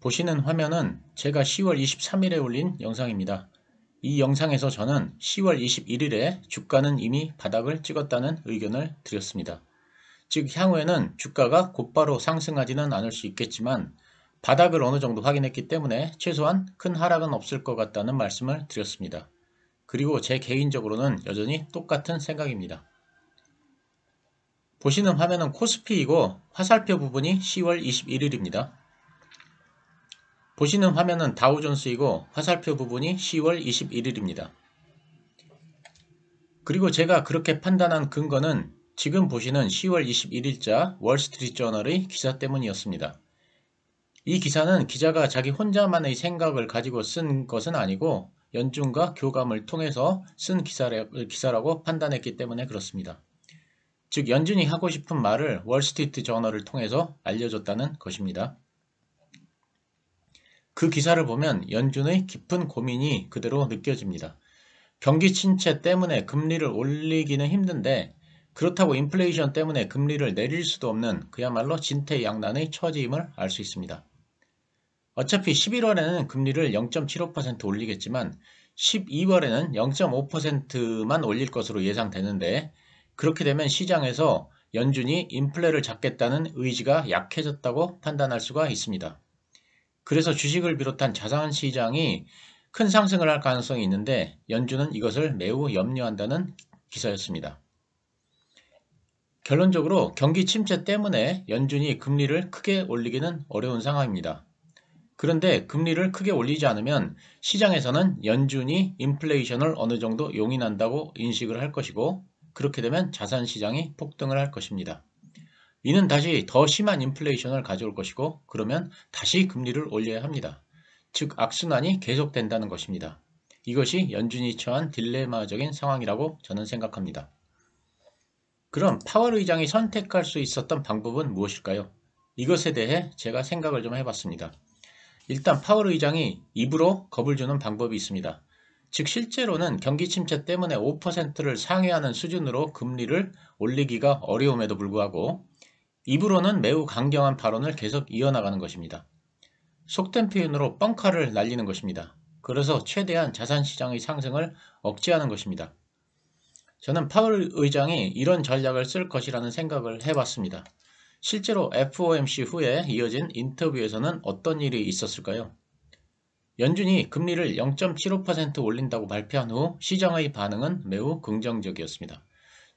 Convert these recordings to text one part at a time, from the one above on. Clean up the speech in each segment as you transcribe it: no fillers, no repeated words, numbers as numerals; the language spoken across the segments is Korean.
보시는 화면은 제가 10월 23일에 올린 영상입니다. 이 영상에서 저는 10월 21일에 주가는 이미 바닥을 찍었다는 의견을 드렸습니다. 즉 향후에는 주가가 곧바로 상승하지는 않을 수 있겠지만 바닥을 어느 정도 확인했기 때문에 최소한 큰 하락은 없을 것 같다는 말씀을 드렸습니다. 그리고 제 개인적으로는 여전히 똑같은 생각입니다. 보시는 화면은 코스피이고 화살표 부분이 10월 21일입니다. 보시는 화면은 다우존스이고 화살표 부분이 10월 21일입니다. 그리고 제가 그렇게 판단한 근거는 지금 보시는 10월 21일자 월스트리트저널의 기사 때문이었습니다. 이 기사는 기자가 자기 혼자만의 생각을 가지고 쓴 것은 아니고 연준과 교감을 통해서 쓴 기사라고 판단했기 때문에 그렇습니다. 즉 연준이 하고 싶은 말을 월스트리트저널을 통해서 알려줬다는 것입니다. 그 기사를 보면 연준의 깊은 고민이 그대로 느껴집니다. 경기 침체 때문에 금리를 올리기는 힘든데 그렇다고 인플레이션 때문에 금리를 내릴 수도 없는 그야말로 진퇴양난의 처지임을 알 수 있습니다. 어차피 11월에는 금리를 0.75% 올리겠지만 12월에는 0.5%만 올릴 것으로 예상되는데 그렇게 되면 시장에서 연준이 인플레를 잡겠다는 의지가 약해졌다고 판단할 수가 있습니다. 그래서 주식을 비롯한 자산 시장이 큰 상승을 할 가능성이 있는데 연준은 이것을 매우 염려한다는 기사였습니다. 결론적으로 경기 침체 때문에 연준이 금리를 크게 올리기는 어려운 상황입니다. 그런데 금리를 크게 올리지 않으면 시장에서는 연준이 인플레이션을 어느 정도 용인한다고 인식을 할 것이고 그렇게 되면 자산 시장이 폭등을 할 것입니다. 이는 다시 더 심한 인플레이션을 가져올 것이고 그러면 다시 금리를 올려야 합니다. 즉 악순환이 계속된다는 것입니다. 이것이 연준이 처한 딜레마적인 상황이라고 저는 생각합니다. 그럼 파월 의장이 선택할 수 있었던 방법은 무엇일까요? 이것에 대해 제가 생각을 좀 해봤습니다. 일단 파월 의장이 입으로 겁을 주는 방법이 있습니다. 즉 실제로는 경기 침체 때문에 5%를 상회하는 수준으로 금리를 올리기가 어려움에도 불구하고 입으로는 매우 강경한 발언을 계속 이어나가는 것입니다. 속된 표현으로 뻥카를 날리는 것입니다. 그래서 최대한 자산시장의 상승을 억제하는 것입니다. 저는 파월 의장이 이런 전략을 쓸 것이라는 생각을 해봤습니다. 실제로 FOMC 후에 이어진 인터뷰에서는 어떤 일이 있었을까요? 연준이 금리를 0.75% 올린다고 발표한 후 시장의 반응은 매우 긍정적이었습니다.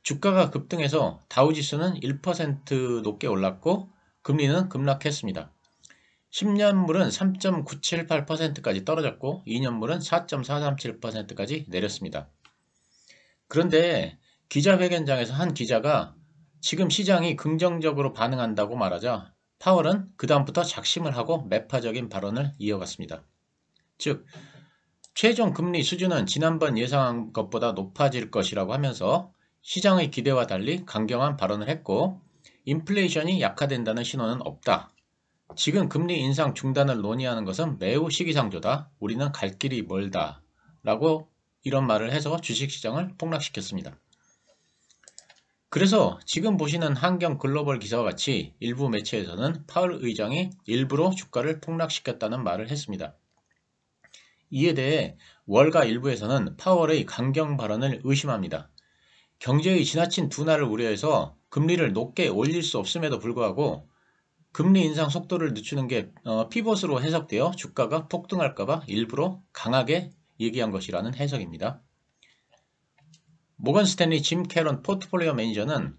주가가 급등해서 다우지수는 1% 높게 올랐고 금리는 급락했습니다. 10년물은 3.978%까지 떨어졌고 2년물은 4.437%까지 내렸습니다. 그런데 기자회견장에서 한 기자가 지금 시장이 긍정적으로 반응한다고 말하자 파월은 그 다음부터 작심을 하고 매파적인 발언을 이어갔습니다. 즉 최종 금리 수준은 지난번 예상한 것보다 높아질 것이라고 하면서 시장의 기대와 달리 강경한 발언을 했고 인플레이션이 약화된다는 신호는 없다. 지금 금리 인상 중단을 논의하는 것은 매우 시기상조다. 우리는 갈 길이 멀다. 라고 이런 말을 해서 주식시장을 폭락시켰습니다. 그래서 지금 보시는 한경 글로벌 기사와 같이 일부 매체에서는 파월 의장이 일부러 주가를 폭락시켰다는 말을 했습니다. 이에 대해 월가 일부에서는 파월의 강경 발언을 의심합니다. 경제의 지나친 둔화를 우려해서 금리를 높게 올릴 수 없음에도 불구하고 금리 인상 속도를 늦추는 게 피벗으로 해석되어 주가가 폭등할까봐 일부러 강하게 얘기한 것이라는 해석입니다. 모건 스탠리 짐 캐런 포트폴리오 매니저는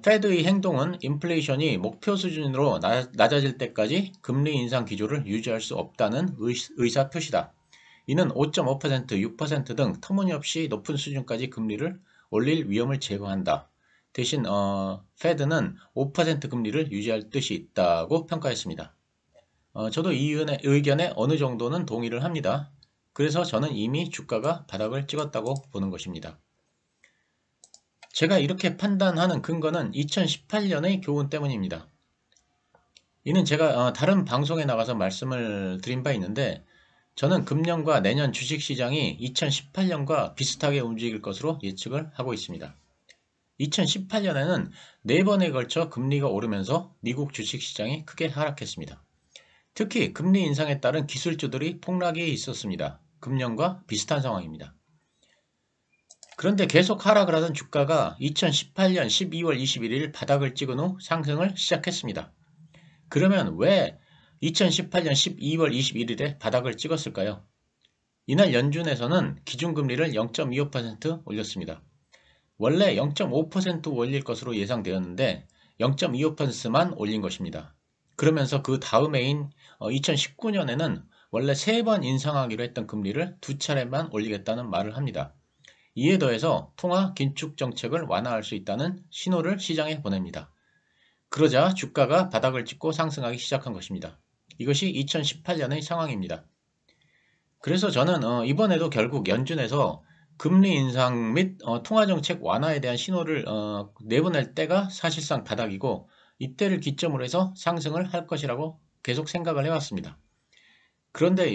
페드의 행동은 인플레이션이 목표 수준으로 낮아질 때까지 금리 인상 기조를 유지할 수 없다는 의사 표시다. 이는 5.5%, 6% 등 터무니없이 높은 수준까지 금리를 올릴 위험을 제거한다. 대신 페드는 5% 금리를 유지할 뜻이 있다고 평가했습니다. 저도 이 의견에 어느 정도는 동의를 합니다. 그래서 저는 이미 주가가 바닥을 찍었다고 보는 것입니다. 제가 이렇게 판단하는 근거는 2018년의 교훈 때문입니다. 이는 제가 다른 방송에 나가서 말씀을 드린 바 있는데 저는 금년과 내년 주식시장이 2018년과 비슷하게 움직일 것으로 예측을 하고 있습니다. 2018년에는 4번에 걸쳐 금리가 오르면서 미국 주식시장이 크게 하락했습니다. 특히 금리 인상에 따른 기술주들이 폭락이 있었습니다. 금년과 비슷한 상황입니다. 그런데 계속 하락을 하던 주가가 2018년 12월 21일 바닥을 찍은 후 상승을 시작했습니다. 그러면 왜 2018년 12월 21일에 바닥을 찍었을까요? 이날 연준에서는 기준금리를 0.25% 올렸습니다. 원래 0.5% 올릴 것으로 예상되었는데 0.25%만 올린 것입니다. 그러면서 그 다음 해인 2019년에는 원래 3번 인상하기로 했던 금리를 2차례만 올리겠다는 말을 합니다. 이에 더해서 통화 긴축 정책을 완화할 수 있다는 신호를 시장에 보냅니다. 그러자 주가가 바닥을 찍고 상승하기 시작한 것입니다. 이것이 2018년의 상황입니다. 그래서 저는 이번에도 결국 연준에서 금리 인상 및 통화정책 완화에 대한 신호를 내보낼 때가 사실상 바닥이고 이때를 기점으로 해서 상승을 할 것이라고 계속 생각을 해왔습니다. 그런데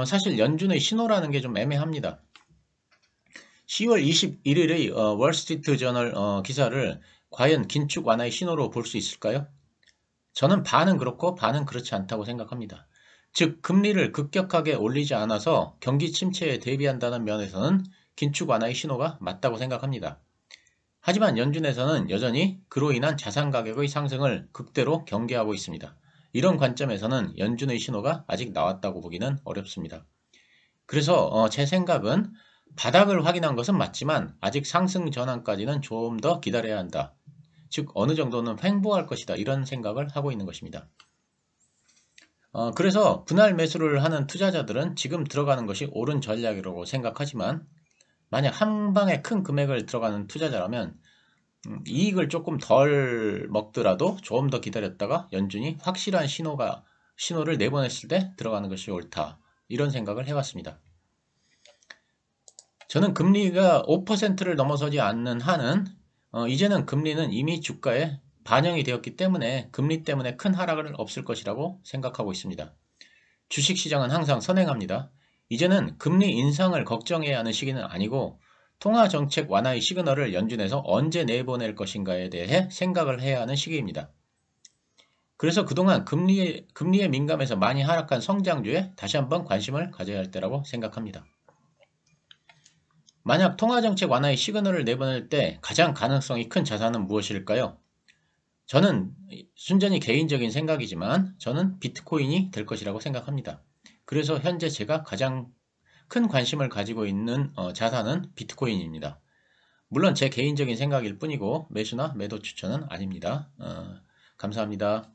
사실 연준의 신호라는 게 좀 애매합니다. 10월 21일의 월스트리트 저널 기사를 과연 긴축 완화의 신호로 볼 수 있을까요? 저는 반은 그렇고 반은 그렇지 않다고 생각합니다. 즉 금리를 급격하게 올리지 않아서 경기 침체에 대비한다는 면에서는 긴축 완화의 신호가 맞다고 생각합니다. 하지만 연준에서는 여전히 그로 인한 자산 가격의 상승을 극대로 경계하고 있습니다. 이런 관점에서는 연준의 신호가 아직 나왔다고 보기는 어렵습니다. 그래서 제 생각은 바닥을 확인한 것은 맞지만 아직 상승 전환까지는 좀 더 기다려야 한다. 즉 어느 정도는 횡보할 것이다. 이런 생각을 하고 있는 것입니다. 그래서 분할 매수를 하는 투자자들은 지금 들어가는 것이 옳은 전략이라고 생각하지만 만약 한 방에 큰 금액을 들어가는 투자자라면 이익을 조금 덜 먹더라도 조금 더 기다렸다가 연준이 확실한 신호를 내보냈을 때 들어가는 것이 옳다. 이런 생각을 해봤습니다. 저는 금리가 5%를 넘어서지 않는 한은 이제는 금리는 이미 주가에 반영이 되었기 때문에 금리 때문에 큰 하락은 없을 것이라고 생각하고 있습니다. 주식시장은 항상 선행합니다. 이제는 금리 인상을 걱정해야 하는 시기는 아니고 통화정책 완화의 시그널을 연준에서 언제 내보낼 것인가에 대해 생각을 해야 하는 시기입니다. 그래서 그동안 금리에 민감해서 많이 하락한 성장주에 다시 한번 관심을 가져야 할 때라고 생각합니다. 만약 통화정책 완화의 시그널을 내보낼 때 가장 가능성이 큰 자산은 무엇일까요? 저는 순전히 개인적인 생각이지만 저는 비트코인이 될 것이라고 생각합니다. 그래서 현재 제가 가장 큰 관심을 가지고 있는 자산은 비트코인입니다. 물론 제 개인적인 생각일 뿐이고 매수나 매도 추천은 아닙니다. 감사합니다.